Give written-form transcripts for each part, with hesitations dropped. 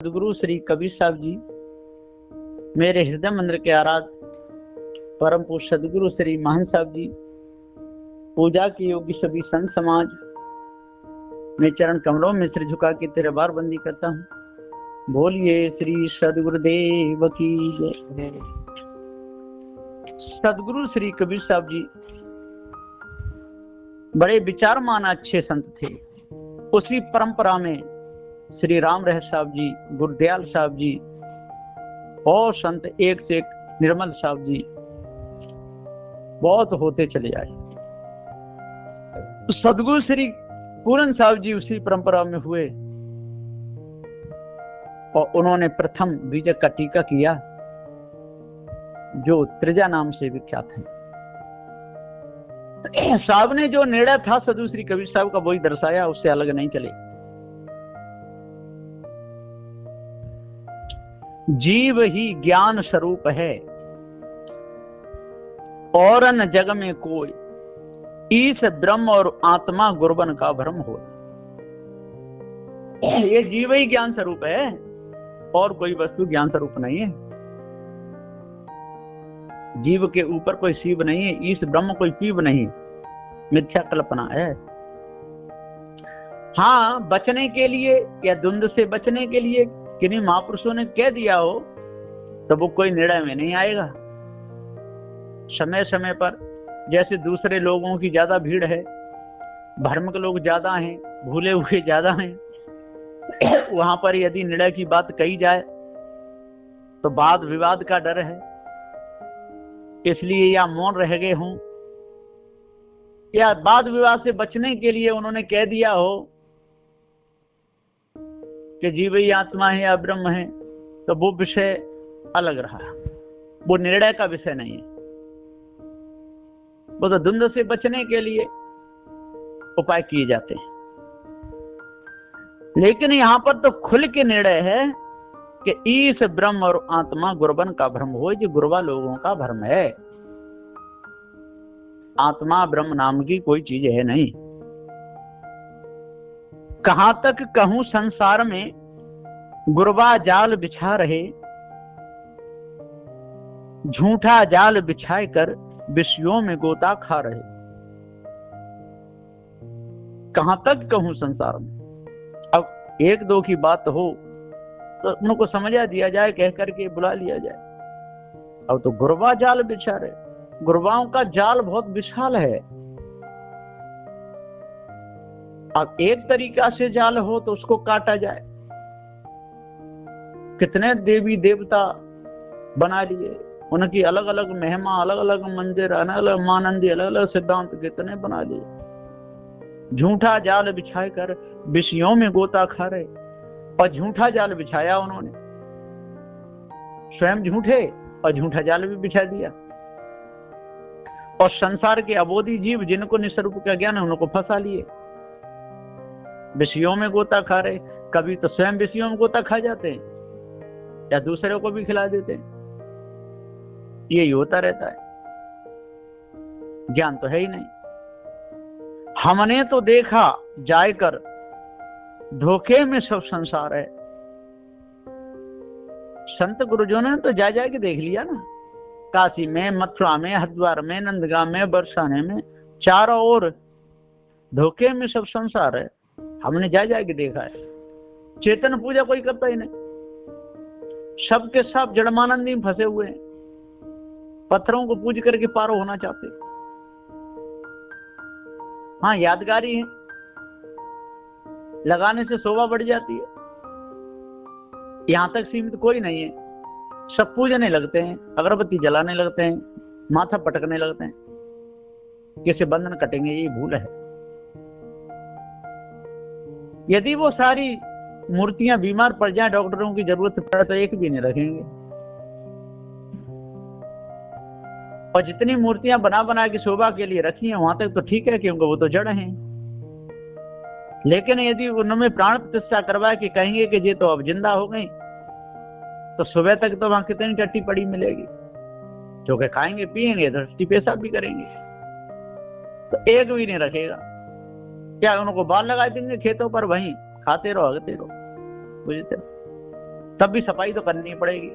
सदगुरु श्री कबीर साहब जी मेरे हृदय मंदिर के आराध्य परम पूज्य सदगुरु श्री महंत साहब जी, पूजा के योग्य सभी संत समाज, मैं चरण कमलों में सिर झुका के तेरे बार बंदी करता हूँ। बोलिए श्री सदगुरुदेव की जय। सदगुरु श्री कबीर साहब जी बड़े विचारमान अच्छे संत थे। उसी परंपरा में श्री राम रह साहब जी, गुरदयाल साहब जी और संत एक से एक निर्मल साहब जी बहुत होते चले आए। सदगुरु श्री पूरन साहब जी उसी परंपरा में हुए और उन्होंने प्रथम बीजक का टीका किया जो त्रिजा नाम से विख्यात है। साहब ने जो निर्णय था सदगुरु श्री कबीर साहब का वही दर्शाया, उससे अलग नहीं चले। जीव ही ज्ञान स्वरूप है और न जग में कोई, ईश ब्रह्म और आत्मा गुरबन का भ्रम हो। ये जीव ही ज्ञान स्वरूप है और कोई वस्तु ज्ञान स्वरूप नहीं है। जीव के ऊपर कोई शिव नहीं है, ईश ब्रह्म कोई पीव नहीं, मिथ्या कल्पना है। हाँ, बचने के लिए या द्वंद्व से बचने के लिए किन्हीं महापुरुषों ने कह दिया हो तो वो कोई निर्णय में नहीं आएगा। समय समय पर जैसे दूसरे लोगों की ज्यादा भीड़ है, भ्रम के लोग ज्यादा हैं, भूले हुए ज्यादा हैं, वहां पर यदि निर्णय की बात कही जाए तो वाद विवाद का डर है, इसलिए या मौन रह गए हों या वाद विवाद से बचने के लिए उन्होंने कह दिया हो कि जीव ही आत्मा है या ब्रह्म है, तो वो विषय अलग रहा, वो निर्णय का विषय नहीं है। वो तो द्वंद्व से बचने के लिए उपाय किए जाते हैं। लेकिन यहां पर तो खुल के निर्णय है कि ईश ब्रह्म और आत्मा गुरबन का भ्रम हो। जो गुरबा लोगों का भ्रम है, आत्मा ब्रह्म नाम की कोई चीज है नहीं। कहां तक कहूं संसार में गुरबा जाल बिछा रहे, झूठा जाल बिछाए कर विषयों में गोता खा रहे। कहां तक कहूं संसार में। अब एक दो की बात हो तो उनको समझा दिया जाए, कह करके बुला लिया जाए। अब तो गुरबा जाल बिछा रहे। गुरबाओं का जाल बहुत विशाल है। अब एक तरीका से जाल हो तो उसको काटा जाए। कितने देवी देवता बना लिए, उनकी अलग अलग महिमा, अलग अलग मंदिर, अलग अलग मानंदी, अलग अलग सिद्धांत कितने बना लिए। झूठा जाल बिछाए कर विषयों में गोता खा रहे। और झूठा जाल बिछाया उन्होंने, स्वयं झूठे और झूठा जाल भी बिछा दिया। और संसार के अबोधी जीव जिनको निस्वरूप का ज्ञान है उनको फंसा लिए, विषयों में गोता खा रहे। कभी तो स्वयं विषयों में गोता खा जाते हैं या दूसरे को भी खिला देते हैं। यही होता रहता है, ज्ञान तो है ही नहीं। हमने तो देखा जाकर धोखे में सब संसार है। संत गुरुजनों ने तो जा के देख लिया ना, काशी में, मथुरा में, हरिद्वार में, नंदगांव में, बरसाने में, चारों ओर धोखे में सब संसार है। हमने जा के देखा है। चेतन पूजा कोई करता ही नहीं, सबके सब जड़मानंदी में फंसे हुए हैं, पत्थरों को पूज करके पार होना चाहते। हाँ, यादगारी है, लगाने से शोभा बढ़ जाती है। यहां तक सीमित कोई नहीं है। सब पूजने लगते हैं, अगरबत्ती जलाने लगते हैं, माथा पटकने लगते हैं। कैसे बंधन कटेंगे, ये भूल है। यदि वो सारी मूर्तियां बीमार पड़ जाए, डॉक्टरों की जरूरत पड़े तो एक भी नहीं रखेंगे। और जितनी मूर्तियां बना के शोभा के लिए रखी हैं वहां तक तो ठीक है, क्योंकि वो तो जड़ हैं। लेकिन यदि उनमें प्राण प्रतिष्ठा करवा के कहेंगे कि ये तो अब जिंदा हो गई, तो सुबह तक तो वहां कितनी टट्टी पड़ी मिलेगी। क्योंकि खाएंगे पिएंगे तो टट्टी पेशाब भी करेंगे, तो एक भी नहीं रखेगा। क्या उनको बाल लगा देंगे खेतों पर, वहीं खाते रहो, हगते रहो, बुझते रहो। तब भी सफाई तो करनी पड़ेगी।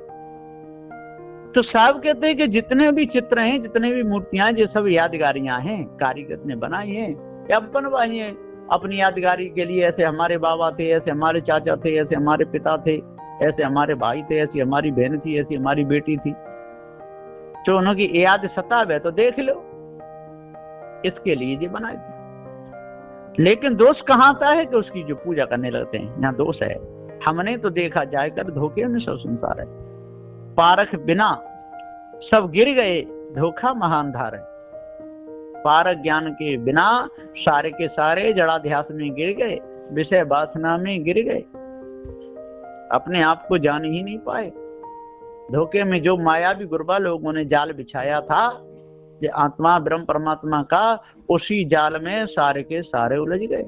तो साहब कहते हैं कि जितने भी चित्र हैं, जितने भी मूर्तियां हैं, ये सब यादगारियां हैं, कारीगर ने बनाई हैं या बनवाई हैं अपनी यादगारी के लिए। ऐसे हमारे बाबा थे, ऐसे हमारे चाचा थे, ऐसे हमारे पिता थे, ऐसे हमारे भाई थे, ऐसी हमारी बहन थी, ऐसी हमारी बेटी थी, जो उनकी याद सताब है तो देख लो, इसके लिए ये बनाए थे। लेकिन दोष कहाँ आता है कि उसकी जो पूजा करने लगते हैं, यहाँ दोष है। हमने तो देखा जाकर धोखे में सब संसार है, पारख बिना सब गिर गए, धोखा महान धार है। पारक ज्ञान के बिना सारे के सारे जड़ाध्यास में गिर गए, विषय वासना में गिर गए, अपने आप को जान ही नहीं पाए। धोखे में जो मायावी गुरबा लोगों ने जाल बिछाया था, ये आत्मा ब्रह्म परमात्मा का, उसी जाल में सारे के सारे उलझ गए।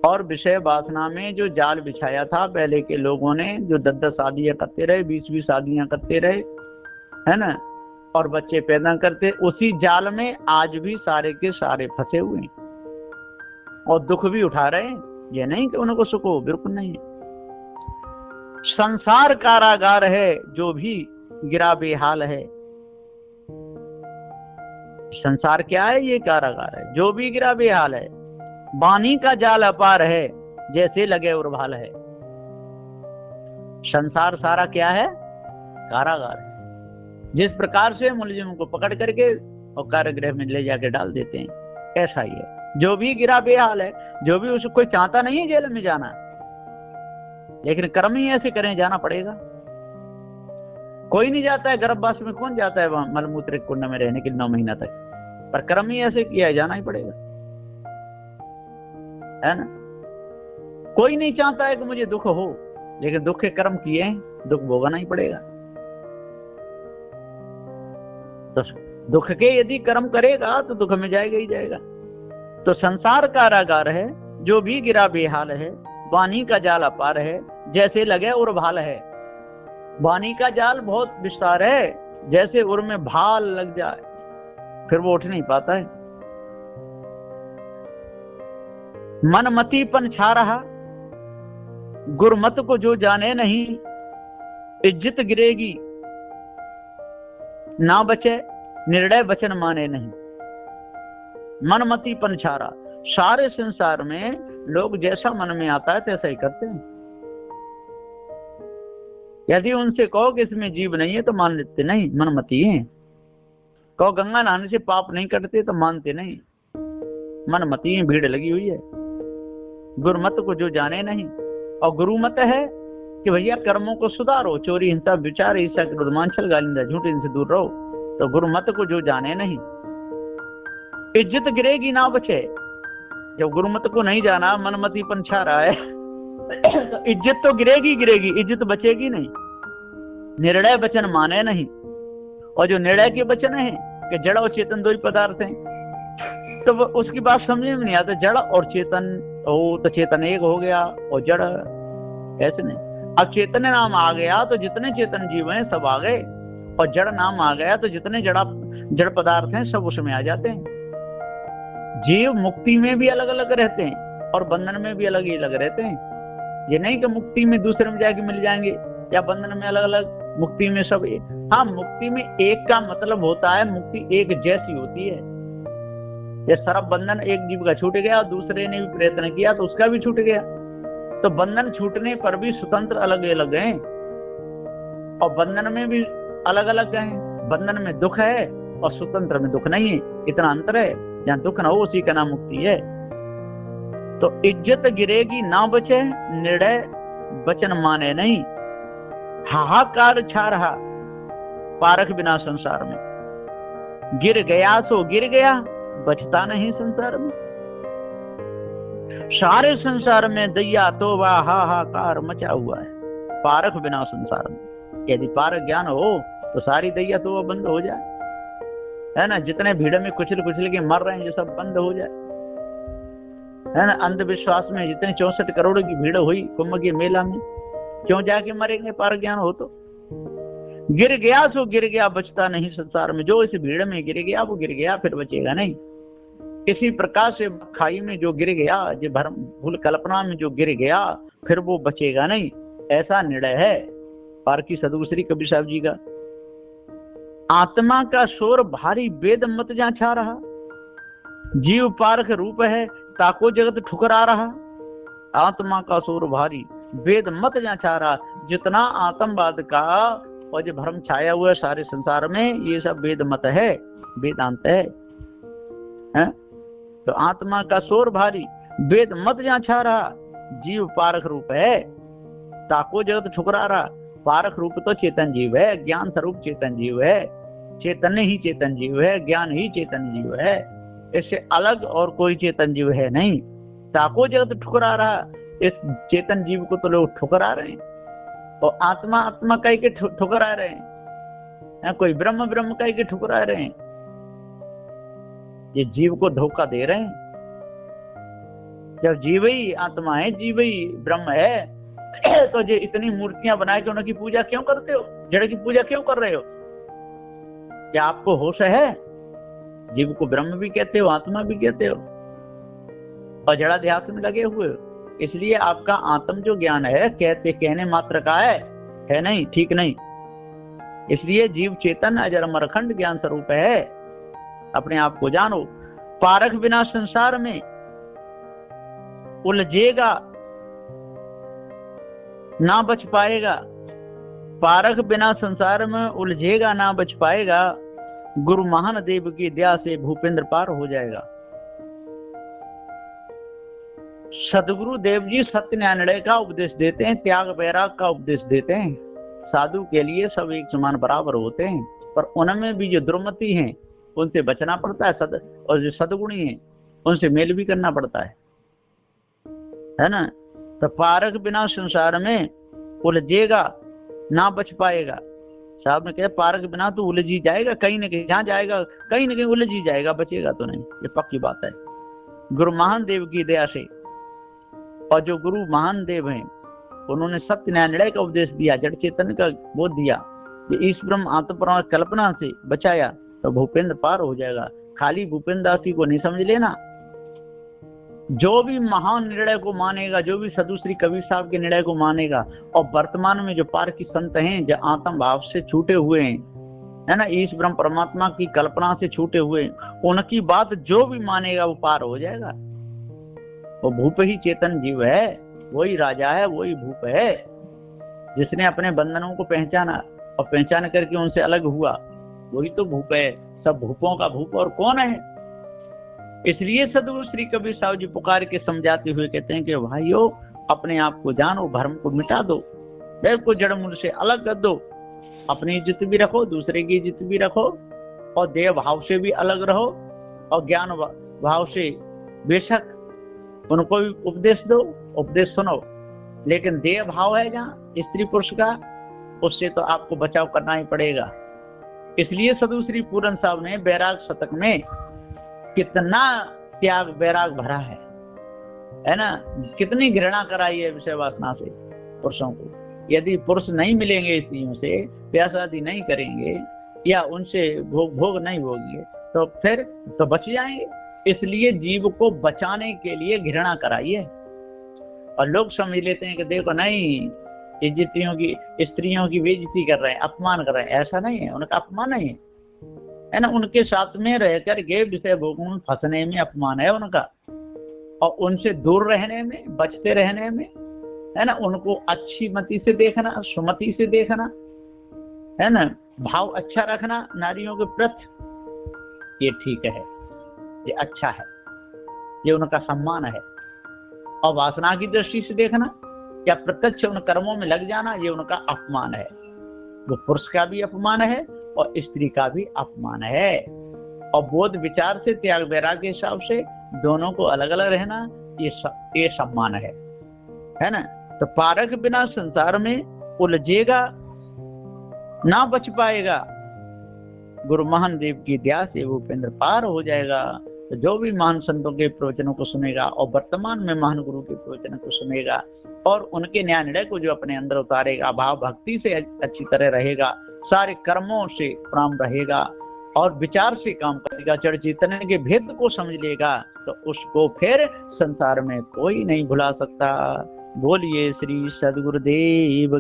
और विषय वासना में जो जाल बिछाया था पहले के लोगों ने, जो 10-10 शादियां करते रहे, 20-20 शादियां करते रहे, है ना, और बच्चे पैदा करते, उसी जाल में आज भी सारे के सारे फंसे हुए हैं और दुख भी उठा रहे हैं। ये नहीं कि उनको सुख हो, बिल्कुल नहीं है। संसार कारागार है, जो भी गिरा बेहाल है। संसार क्या है? ये कारागार है, जो भी गिरा बेहाल है। वाणी का जाल अपार है, जैसे लगे उर्भाल है। संसार सारा क्या है? कारागार है। जिस प्रकार से मुलजिम को पकड़ करके और कारागृह में ले जाके डाल देते हैं, ऐसा ही है। जो भी गिरा बेहाल है, जो भी उसको कोई चाहता नहीं है जेल में जाना, लेकिन कर्म ही ऐसे करें, जाना पड़ेगा। कोई नहीं जाता है गर्भवास में, कौन जाता है वहां मलमूत्र कुंड में रहने के लिए 9 महीना तक, पर कर्म ही ऐसे किया है, जाना ही पड़ेगा, है ना। कोई नहीं चाहता है कि मुझे दुख हो, लेकिन दुख के कर्म किए हैं, दुख भोगना ही पड़ेगा। तो दुख के यदि कर्म करेगा तो दुख में जाएगा ही जाएगा। तो संसार कारागार है, जो भी गिरा बेहाल है। वाणी का जाल अपार है, जैसे लगे उर भाल है। वाणी का जाल बहुत विस्तार है, जैसे उर में भाल लग जाए फिर वो उठ नहीं पाता है। मनमतीपन छा रहा, गुरमत को जो जाने नहीं, इज्जत गिरेगी ना बचे, निर्णय वचन माने नहीं। मनमतीपन छा रहा, सारे संसार में लोग जैसा मन में आता है तैसा ही करते हैं। यदि उनसे कहो कि इसमें जीव नहीं है तो मान लेते नहीं, मनमती हैं। कहो गंगा नहाने से पाप नहीं कटते तो मानते नहीं, मनमती हैं, भीड़ लगी हुई है। गुरुमत को जो जाने नहीं, और गुरुमत है कि भैया कर्मों को सुधारो, चोरी हिंसा विचार ईर्ष्या क्रोध मान छल गालिंदा झूठ, इनसे दूर रहो। तो गुरुमत को जो जाने नहीं, इज्जत गिरेगी ना बचे। जब गुरुमत को नहीं जाना, मनमतीपन छा रहा है तो इज्जत तो गिरेगी गिरेगी, इज्जत बचेगी नहीं। निर्णय वचन माने नहीं, और जो निर्णय के वचन है कि जड़ और चेतन दो ही पदार्थ हैं, तो वो उसकी बात समझ में नहीं आता। जड़ और चेतन हो तो चेतन एक हो गया और जड़ ऐसे नहीं। अब चेतन नाम आ गया तो जितने चेतन जीव हैं सब आ गए, और जड़ नाम आ गया तो जितने जड़ पदार्थ हैं सब उसमें आ जाते हैं। जीव मुक्ति में भी अलग अलग रहते हैं और बंधन में भी अलग ही अलग रहते हैं। ये नहीं कि मुक्ति में दूसरे में जाके मिल जाएंगे या बंधन में अलग अलग, मुक्ति में सब एक। हाँ, मुक्ति में एक का मतलब होता है मुक्ति एक जैसी होती है। ये सर्प बंधन एक जीव का छूट गया और दूसरे ने भी प्रयत्न किया तो उसका भी छूट गया। तो बंधन छूटने पर भी स्वतंत्र अलग अलग हैं और बंधन में भी अलग अलग हैं। बंधन में दुख है और स्वतंत्र में दुख नहीं है, इतना अंतर है। जहाँ दुख न हो उसी का नाम मुक्ति है। तो इज्जत गिरेगी ना बचे, निर्णय वचन माने नहीं। हाहाकार छा रहा पारख बिना संसार में, गिर गया सो गिर गया, बचता नहीं संसार में। सारे संसार में दैया तोबा हाहाकार मचा हुआ है पारख बिना संसार में। यदि पारख ज्ञान हो तो सारी दैया तोबा बंद हो जाए, है ना। जितने भीड़ में कुचल कुचल के मर रहे हैं ये सब बंद हो जाए, है ना। अंधविश्वास में जितने 64 करोड़ की भीड़ हुई कुंभ के मेला में, क्यों जाके मरेंगे? पारख ज्ञान हो तो। गिर गया सो गिर गया, बचता नहीं संसार में। जो इस भीड़ में गिर गया वो गिर गया, फिर बचेगा नहीं। इसी प्रकार से खाई में जो गिर गया, जो भ्रम भूल कल्पना में जो गिर गया, फिर वो बचेगा नहीं। ऐसा निर्णय है पारखी सदगुरु श्री कबीर साहब जी का। आत्मा का शोर भारी वेद मत जा छा रहा, जीव पारख रूप है ताको जगत ठुकरा रहा। आत्मा का शोर भारी वेद मत जा छा रहा, जितना आत्मवाद का और जो भ्रम छाया हुआ है सारे संसार में, ये सब वेद मत है, वेदांत है। तो आत्मा का शोर भारी वेद मत जा छा रहा, जीव पारख रूप है ताको जगत ठुकरा रहा। पारख रूप तो चेतन जीव है, ज्ञान स्वरूप चेतन जीव है, चैतन्य ही चेतन जीव है, ज्ञान ही चेतन जीव है, इससे अलग और कोई चेतन जीव है नहीं। ताको जगत ठुकरा रहा, इस चेतन जीव को तो लोग ठुकरा रहे हैं, और आत्मा आत्मा कह के ठुकरा रहे हैं, कोई ब्रह्म ब्रह्म कह के ठुकरा रहे हैं। ये जीव को धोखा दे रहे हैं। जब जीव ही आत्मा है, जीव ही ब्रह्म है, तो जो इतनी मूर्तियां बना के उनकी पूजा क्यों करते हो, जड़ की पूजा क्यों कर रहे हो? क्या आपको होश है? जीव को ब्रह्म भी कहते हो, आत्मा भी कहते हो, और जड़ाध्यास में लगे हुए हो। इसलिए आपका आत्म जो ज्ञान है कहने मात्र का है नहीं, ठीक नहीं। इसलिए जीव चेतन अजर अमर अखंड ज्ञान स्वरूप है, अपने आप को जानो। पारख बिना संसार में उलझेगा ना बच पाएगा, पारख बिना संसार में उलझेगा ना बच पाएगा। गुरु महान देव की दया से भूपेंद्र पार हो जाएगा। सदगुरु देव जी सत्य न्याय निर्णय का उपदेश देते हैं, त्याग वैराग का उपदेश देते हैं। साधु के लिए सब एक समान बराबर होते हैं, पर उनमें भी जो दुर्मति हैं उनसे बचना पड़ता है, और जो सदगुणी हैं उनसे मेल भी करना पड़ता है ना। तो पारख बिना संसार में उलझेगा ना बच पाएगा। साहब ने कहा पारख बिना तो उलझ ही जाएगा, कहीं न कहीं जहाँ जाएगा कहीं न कहीं उलझ ही जाएगा, बचेगा तो नहीं, ये पक्की बात है। गुरु महान देव की दया से, और जो गुरु महान देव हैं उन्होंने सत्य न्याय निर्णय का उपदेश दिया, जड़ चेतन का बोध दिया, ये इस ब्रह्म आत्म कल्पना से बचाया, तो भूपेंद्र पार हो जाएगा। खाली भूपेंद्र दास जी को नहीं समझ लेना। जो भी महान निर्णय को मानेगा, जो भी सदु श्री कबीर साहब के निर्णय को मानेगा, और वर्तमान में जो पारखी संत हैं जो आत्म भाव से छूटे हुए हैं, है ना, ईश ब्रह्म परमात्मा की कल्पना से छूटे हुए, उनकी बात जो भी मानेगा वो पार हो जाएगा। वो भूप ही चेतन जीव है, वही राजा है, वही भूप है, जिसने अपने बंधनों को पहचाना और पहचान करके उनसे अलग हुआ, वही तो भूप है। सब भूपों का भूप और कौन है? इसलिए सदगुरु श्री कबीर साहब जी पुकार के समझाते हुए कहते हैं कि भाइयों, अपने आप को जानो, भ्रम को मिटा दो, बैर को जड़ मूल से अलग कर दो, अपनी इज्जत भी रखो, दूसरे की इज्जत भी रखो, और देह भाव से भी अलग रहो, और ज्ञान भाव से बेशक उनको भी उपदेश दो, उपदेश सुनो, लेकिन देह भाव है जहाँ स्त्री पुरुष का, उससे तो आपको बचाव करना ही पड़ेगा। इसलिए सदगुरु श्री पूरन साहब ने बैराग शतक में कितना त्याग वैराग भरा है ना, कितनी घृणा कराई है विषय वासना से पुरुषों को। यदि पुरुष नहीं मिलेंगे स्त्रियों से, ब्याह शादी नहीं करेंगे, या उनसे भोग नहीं होंगे, तो फिर तो बच जाएंगे। इसलिए जीव को बचाने के लिए घृणा कराई है। और लोग समझ लेते हैं कि देखो नहीं, स्त्रियों की बेइज्जती कर रहे हैं, अपमान कर रहे हैं। ऐसा नहीं है, उनका अपमान नहीं है ना, उनके साथ में रहकर के विषय भोग में फंसने में अपमान है उनका, और उनसे दूर रहने में, बचते रहने में, है ना, उनको अच्छी मति से देखना, सुमति से देखना, है ना, भाव अच्छा रखना नारियों के प्रति, ये ठीक है, ये अच्छा है, ये उनका सम्मान है। और वासना की दृष्टि से देखना या प्रत्यक्ष उन कर्मों में लग जाना, ये उनका अपमान है। वो पुरुष का भी अपमान है और स्त्री का भी अपमान है। और बोध विचार से, त्याग वैराग के हिसाब से दोनों को अलग अलग रहना, ये सम्मान है ना। तो पारख बिना संसार में उलझेगा ना बच पाएगा, गुरु महान देव की दया से भूपेंद्र पार हो जाएगा। तो जो भी महान संतों के प्रवचनों को सुनेगा और वर्तमान में महान गुरु के प्रवचनों को सुनेगा और उनके न्याय निर्णय को जो अपने अंदर उतारेगा, भाव भक्ति से अच्छी तरह रहेगा, सारे कर्मों से प्राम रहेगा और विचार से काम करेगा, जड़ चेतन के भेद को समझ लेगा, तो उसको फिर संसार में कोई नहीं भुला सकता। बोलिए श्री सद्गुरुदेव।